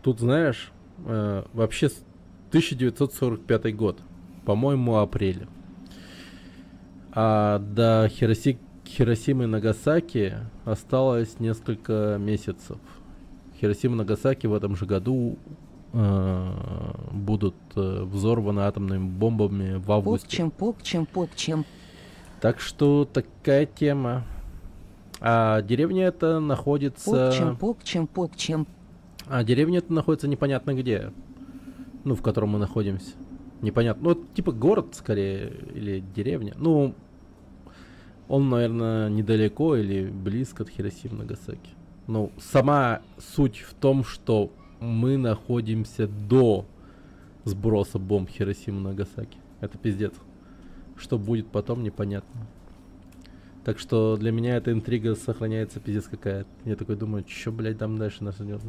Тут, знаешь, вообще 1945 год, по-моему, апрель. А до Хиросимы и Нагасаки осталось несколько месяцев. Хиросима и Нагасаки в этом же году будут взорваны атомными бомбами в августе. Покчем. Так что такая тема. А деревня эта находится... Покчем. А деревня эта находится непонятно где. Ну, в котором мы находимся. Непонятно. Ну, типа город, скорее, или деревня. Ну, он, наверное, недалеко или близко от Хиросимы и Нагасаки. Ну, сама суть в том, что мы находимся до сброса бомб Хиросимы и Нагасаки. Это пиздец. Что будет потом, непонятно. Так что для меня эта интрига сохраняется пиздец какая-то. Я такой думаю, что, блядь, там дальше нас ждет.